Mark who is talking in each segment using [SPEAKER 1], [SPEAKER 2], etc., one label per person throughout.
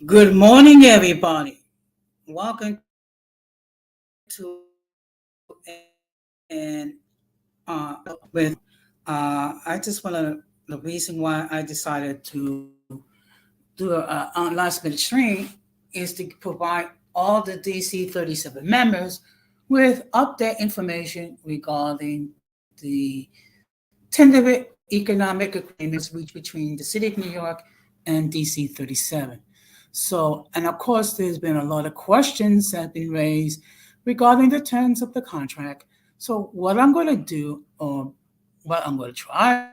[SPEAKER 1] Good morning, everybody. Welcome to an with. I just want to. The reason why I decided to do a last minute stream is to provide all the DC 37 members with update information regarding the tentative economic agreements reached between the City of New York and DC 37. So, and of course, there's been a lot of questions that have been raised regarding the terms of the contract. So, what I'm going to do, or what I'm going to try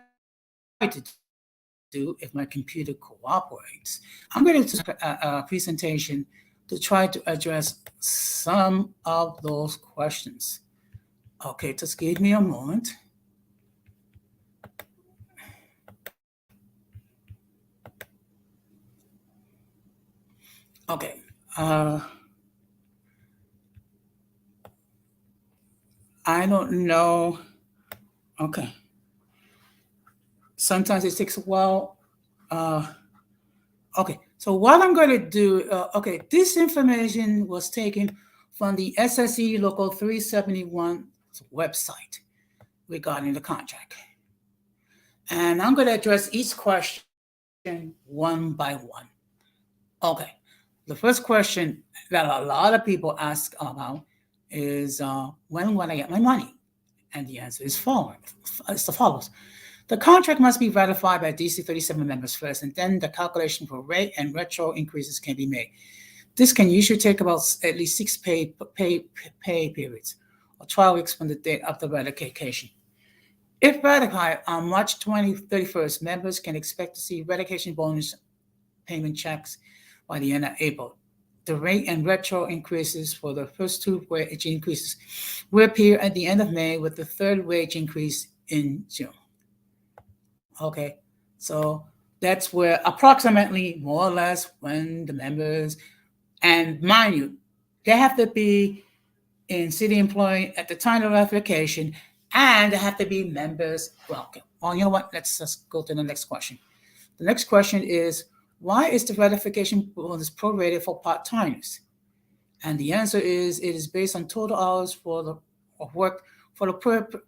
[SPEAKER 1] to do, if my computer cooperates, I'm going to a presentation to try to address some of those questions. Okay, just give me a moment. Okay. I don't know. Okay. Sometimes it takes a while. Uh, okay. So what I'm going to do, okay, this information was taken from the SSE Local 371 website regarding the contract. And I'm going to address each question one by one. Okay. The first question that a lot of people ask about is when will I get my money? And the answer is it's the follows. The contract must be ratified by DC 37 members first, and then the calculation for rate and retro increases can be made. This can usually take about at least 6 pay periods, or 12 weeks from the date of the ratification. If ratified on March 31st, members can expect to see ratification bonus payment checks by the end of April. The rate and retro increases for the first two wage increases will appear at the end of May, with the third wage increase in June. Okay, so that's where approximately, more or less, when the members, and mind you, they have to be in city employee at the time of ratification, and they have to be members. Well, okay. Well, you know what? Let's just go to the next question. The next question is, why is the ratification bonus prorated for part-timers? And the answer is, it is based on total hours of work for the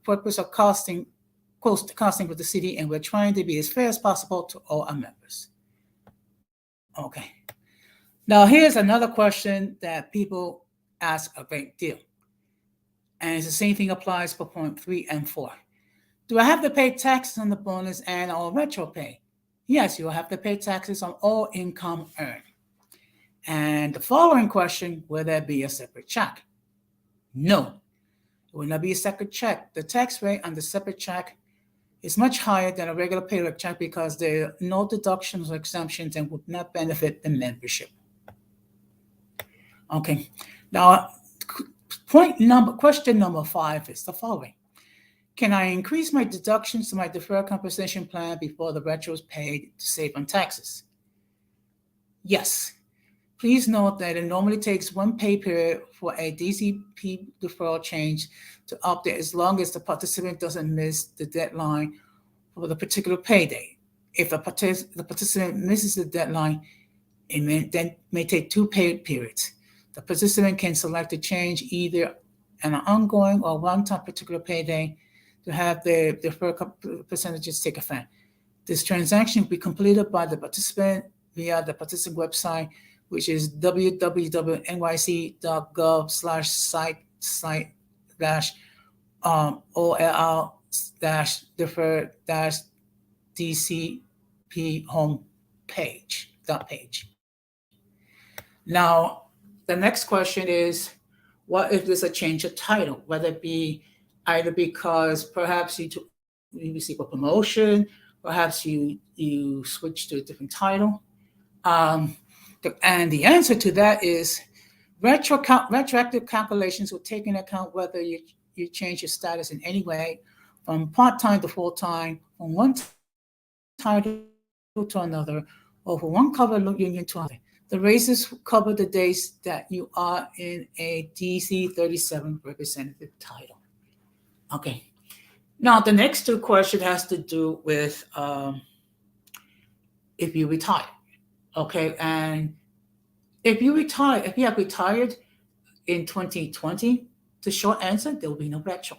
[SPEAKER 1] purpose of costing with the city, and we're trying to be as fair as possible to all our members. Okay. Now here's another question that people ask a great deal. And it's the same thing applies for point 3 and 4. Do I have to pay taxes on the bonus and or retro pay? Yes, you will have to pay taxes on all income earned. And the following question, will there be a separate check? No, it will not be a separate check. The tax rate on the separate check is much higher than a regular payroll check because there are no deductions or exemptions and would not benefit the membership. Okay, now question number 5 is the following. Can I increase my deductions to my deferred compensation plan before the retro is paid to save on taxes? Yes. Please note that it normally takes 1 pay period for a DCP deferral change to update as long as the participant doesn't miss the deadline for the particular payday. If the participant misses the deadline, it may take 2 pay periods. The participant can select to change either an ongoing or one-time particular payday to have the deferred percentages take effect. This transaction will be completed by the participant via the participant website, which is www.nyc.gov/site/OLL-deferred-DCP homepage. Now, the next question is, what if there's a change of title, whether it be either because perhaps you receive a promotion, perhaps you switch to a different title? And the answer to that is retroactive calculations will take into account whether you change your status in any way from part-time to full-time, from one title to another, or from one cover union to another. The races cover the days that you are in a DC 37 representative title. Okay. Now, the next 2 questions has to do with if you retire. Okay, and If you have retired in 2020, the short answer, there will be no retro.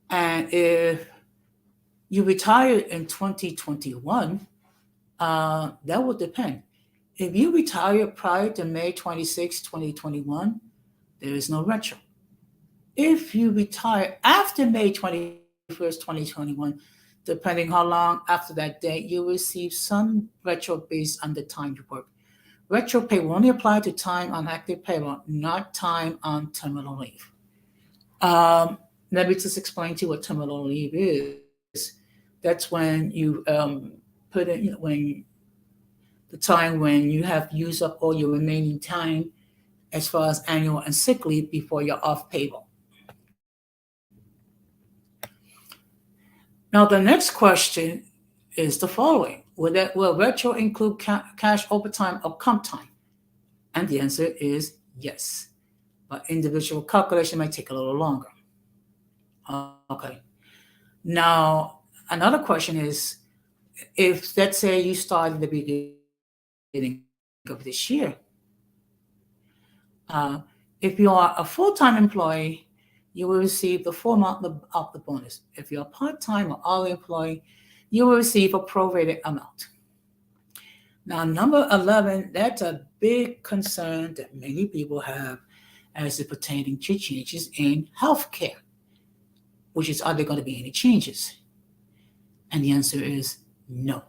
[SPEAKER 1] And if you retired in 2021, that will depend. If you retire prior to May 26, 2021, there is no retro. If you retire after May 21st, 2021, depending how long after that date, you receive some retro based on the time you work. Retro pay will only apply to time on active payroll, not time on terminal leave. Let me just explain to you what terminal leave is. That's when you put in when the time when you have used up all your remaining time as far as annual and sick leave before you're off payroll. Now, the next question is the following: will retro include cash overtime or comp time? And the answer is yes, but individual calculation might take a little longer. Okay. Now, another question is, if let's say you started at the beginning of this year, if you are a full-time employee, you will receive the full amount of the bonus. If you're a part-time or hourly employee, you will receive a prorated amount. Now, number 11, that's a big concern that many people have as it pertaining to changes in healthcare, which is, are there going to be any changes? And the answer is no.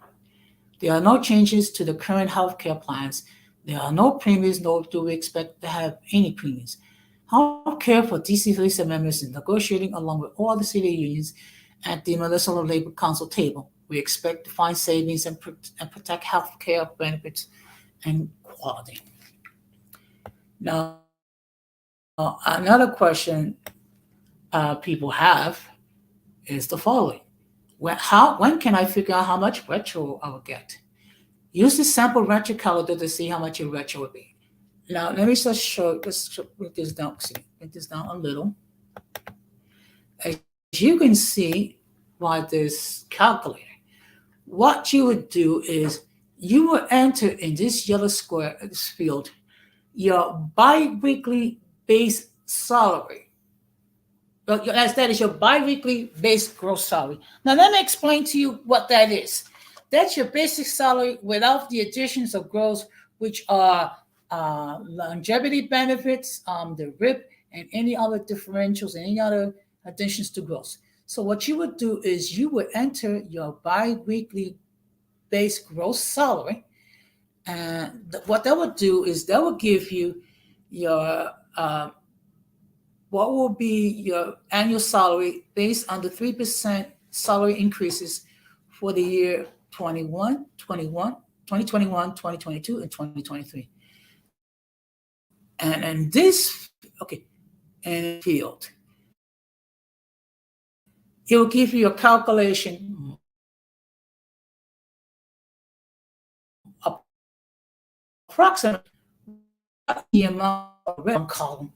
[SPEAKER 1] There are no changes to the current healthcare plans. There are no premiums, nor do we expect to have any premiums. Healthcare for DC37 members is negotiating along with all the city unions at the Minnesota Labor Council table. We expect to find savings and protect healthcare benefits and quality. Now, another question people have is the following: when can I figure out how much retro I will get? Use the sample retro calendar to see how much your retro will be. Now, let me just break this down. Break this down a little. As you can see by this calculator, what you would do is you will enter in this yellow square, this field, your bi-weekly base salary. That is your bi-weekly base gross salary. Now, let me explain to you what that is. That's your basic salary without the additions of gross, which are longevity benefits, the RIP, and any other differentials and any other additions to gross. So what you would do is you would enter your bi-weekly base gross salary, and what that would do is that will give you your what will be your annual salary based on the 3% salary increases for the year 2021, 2022, and 2023. And this, okay, and field, it will give you a calculation approximately the amount of red column.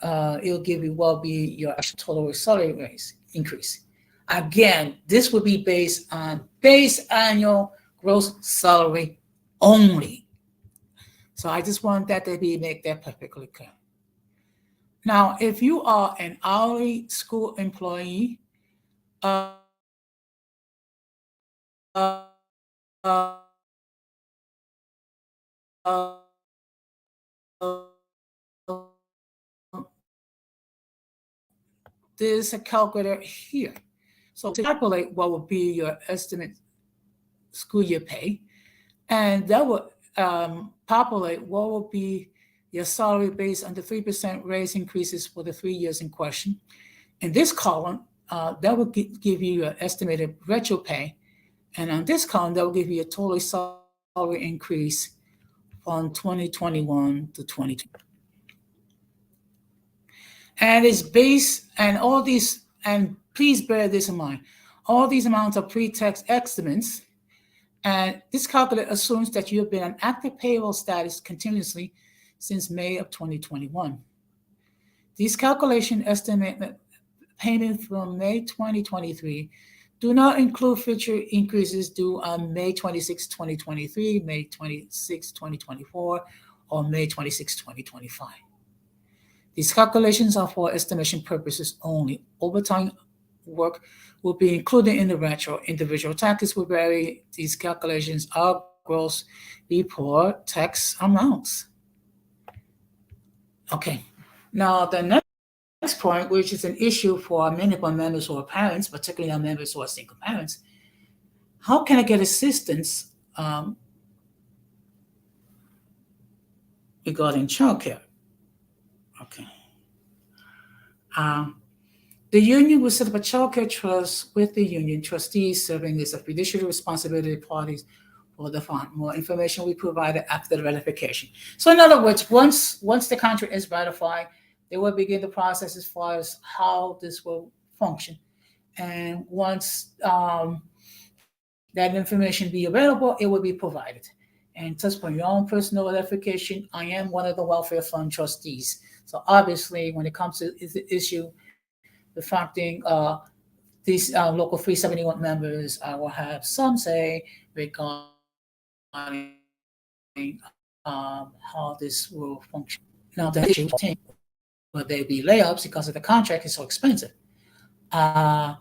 [SPEAKER 1] It'll give you what will be your actual total salary raise increase. Again, this will be based on base annual gross salary only. So I just want that to make that perfectly clear. Now, if you are an hourly school employee, there's a calculator here. So to calculate what would be your estimate school year pay, and that would populate what will be your salary based on the 3% raise increases for the 3 years in question. In this column, that will give you your estimated retro pay, and on this column, that will give you a total salary increase from 2021 to 2022. And it's based, and all these, and please bear this in mind, all these amounts are pre-tax estimates, and this calculator assumes that you have been on active payroll status continuously since May of 2021. These calculations estimate payment from May 2023 Do not include future increases due on May 26, 2023, May 26, 2024, or May 26, 2025. These calculations are for estimation purposes only. Overtime work will be included in the retro. Individual taxes will vary. These calculations are gross before tax amounts. Okay. Now, the next point, which is an issue for many of our members who are parents, particularly our members who are single parents, how can I get assistance regarding childcare? Okay. The union will set up a childcare trust with the union trustees serving as a fiduciary responsibility parties for the fund. More information we provided after the ratification. So in other words, once the contract is ratified, they will begin the process as far as how this will function. And once that information be available, it will be provided. And just for your own personal verification, I am one of the welfare fund trustees. So obviously, when it comes to the issue affecting these local 371 members, I will have some say regarding how this will function. Now, the issue will there be layoffs because of the contract is so expensive? And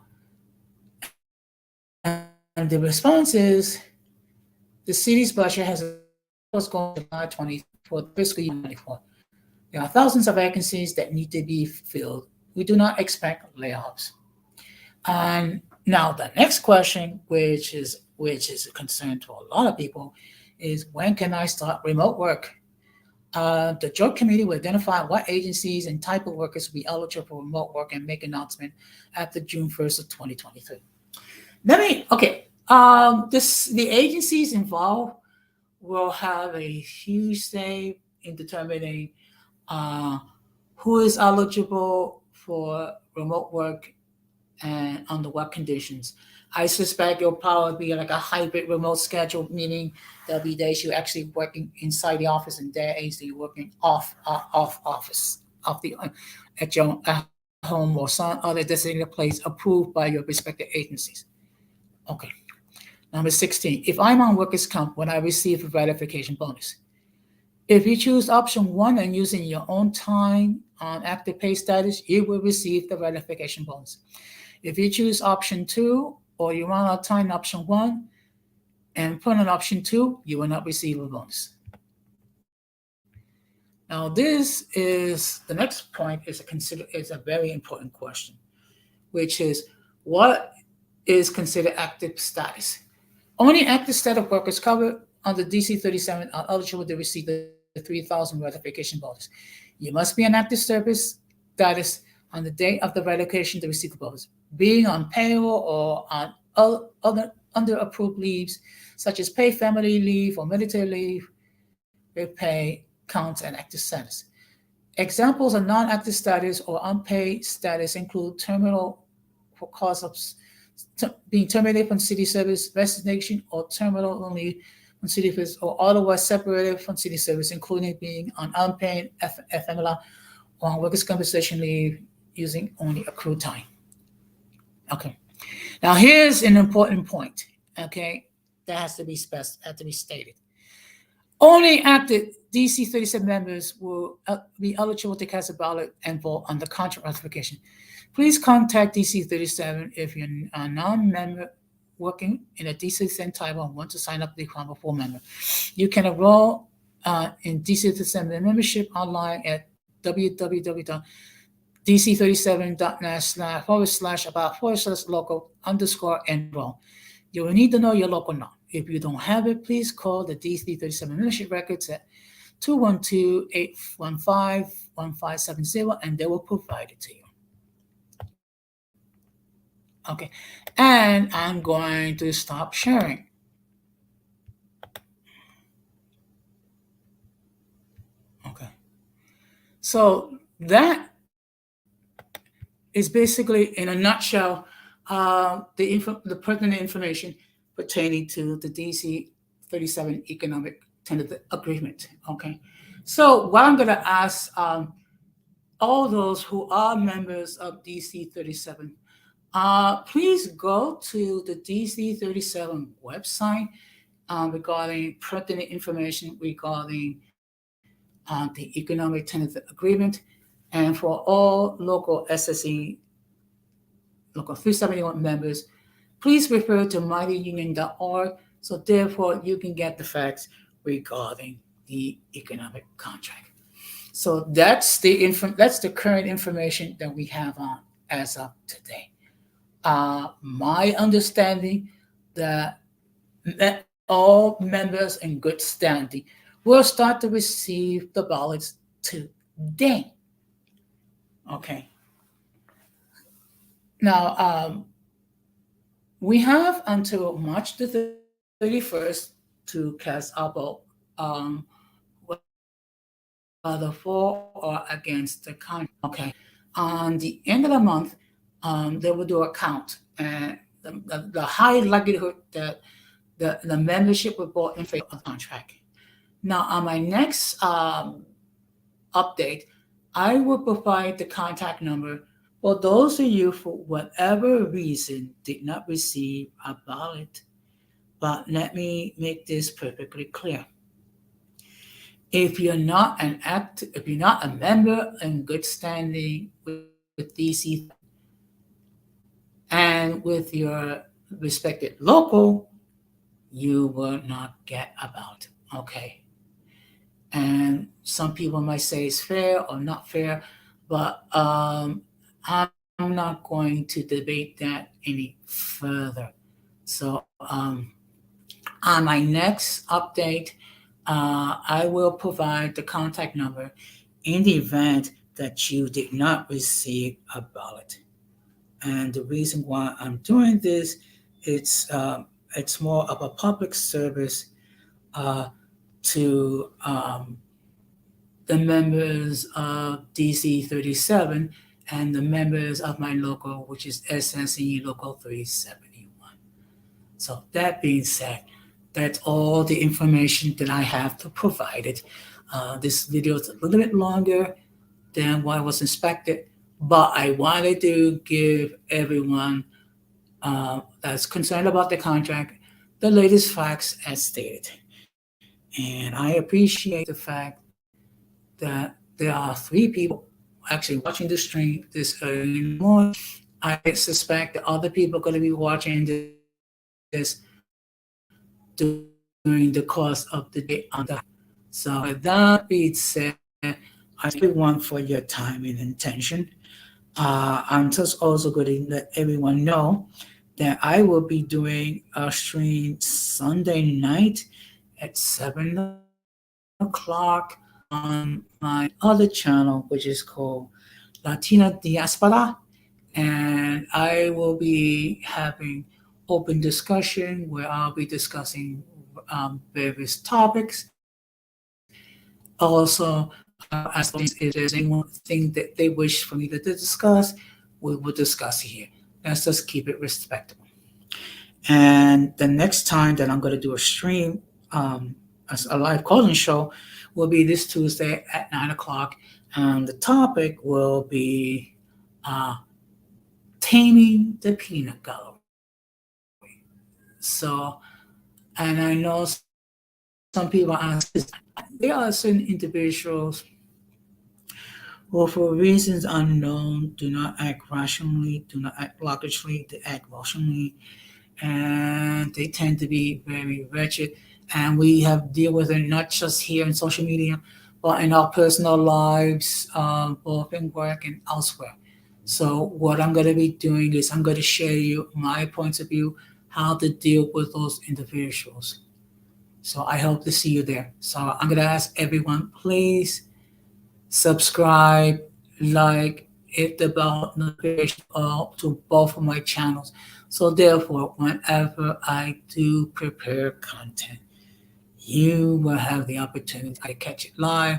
[SPEAKER 1] the response is the city's budget was going to July 20 for fiscal year 24. There are thousands of vacancies that need to be filled. We do not expect layoffs. And now the next question, which is a concern to a lot of people, is when can I start remote work? The joint committee will identify what agencies and type of workers will be eligible for remote work and make announcement after June 1st of 2023. The agencies involved will have a huge say in determining who is eligible for remote work and under what conditions. I suspect it'll probably be like a hybrid remote schedule, meaning there'll be days you're actually working inside the office and days you're working off office, at your home or some other designated place approved by your respective agencies. Okay. Number 16, if I'm on workers' comp, when I receive a ratification bonus. If you choose option 1 and using your own time on active pay status, you will receive the ratification bonus. If you choose option 2 or you run out of time option 1 and put on option 2, you will not receive a bonus. Now, the next point is a very important question, which is what is considered active status? Only active status workers covered under DC 37 are eligible to receive the 3,000 ratification bonus. You must be an active service status on the date of the ratification to receive the bonus. Being on payroll or on other under approved leaves, such as paid family leave or military leave, with pay counts as active status. Examples of non-active status or unpaid status include terminal for cause of being terminated from city service, resignation, or terminal only from city service, or otherwise separated from city service, including being on unpaid FMLA or on workers' compensation leave using only accrued time. Okay. Now here's an important point. Okay, that has to be stated. Only active DC 37 members will be eligible to cast a ballot and vote on the contract ratification. Please contact DC 37 if you're a non-member working in a DC 37 type and want to sign up to become a full member. You can enroll in DC 37 membership online at www.dc37.net/about/local_enroll. You will need to know your local number. If you don't have it, please call the DC 37 membership records at 212-815-1570 and they will provide it to you. Okay, and I'm going to stop sharing. Okay, so that is basically, in a nutshell, the pertinent information pertaining to the DC 37 Economic Tentative Agreement. Okay, so what I'm going to ask all those who are members of DC 37 Please go to the DC37 website regarding pertinent information regarding the Economic Tenant Agreement. And for all local SSE, Local 371 members, please refer to mightyunion.org so therefore you can get the facts regarding the economic contract. So that's the current information that we have on as of today. My understanding that all members in good standing will start to receive the ballots today. Okay. Now, we have until March the 31st to cast our vote, um, whether for or against the contract. Okay. On the end of the month, they will do a count, and the high likelihood that the membership will vote in favor of the contract. Now, on my next update, I will provide the contact number for those of you for whatever reason did not receive a ballot. But let me make this perfectly clear. If you're not a member in good standing with DC and with your respected local, you will not get a ballot. Okay. And some people might say it's fair or not fair, but I'm not going to debate that any further. So on my next update, I will provide the contact number in the event that you did not receive a ballot. And the reason why I'm doing this, it's more of a public service uh, to the members of DC 37 and the members of my local, which is SSE Local 371. So that being said, that's all the information that I have to provide it. This video is a little bit longer than what was expected, but I wanted to give everyone that's concerned about the contract the latest facts as stated. And I appreciate the fact that there are 3 people actually watching the stream this early in the morning. I suspect that other people are going to be watching this during the course of the day on the. So with that being said, I thank everyone for your time and intention. I'm just also going to let everyone know that I will be doing a stream Sunday night at 7 o'clock on my other channel, which is called Latina Diaspora. And I will be having open discussion where I'll be discussing various topics. Also, as if there's anything that they wish for me to discuss, we will discuss here. Let's just keep it respectable. And the next time that I'm going to do a stream, as a live calling show, will be this Tuesday at 9 o'clock. And the topic will be uh, taming the peanut gallery. So, and I know some people ask, there are certain individuals who, for reasons unknown, do not act rationally, do not act logically, they act emotionally, and they tend to be very wretched. And we have deal with it not just here in social media, but in our personal lives, both in work and elsewhere. So what I'm going to be doing is I'm going to share you my points of view, how to deal with those individuals. So I hope to see you there. So I'm going to ask everyone, please subscribe, like, hit the bell notification to both of my channels. So therefore, whenever I do prepare content, you will have the opportunity to catch it live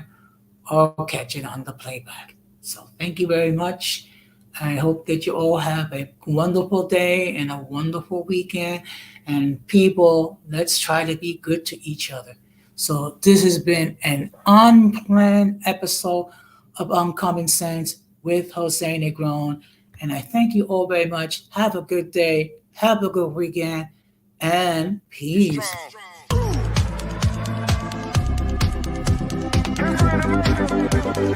[SPEAKER 1] or catch it on the playback. So thank you very much. I hope that you all have a wonderful day and a wonderful weekend. And people, let's try to be good to each other. So this has been an unplanned episode of Uncommon Sense with Jose Negron. And I thank you all very much. Have a good day. Have a good weekend. And peace.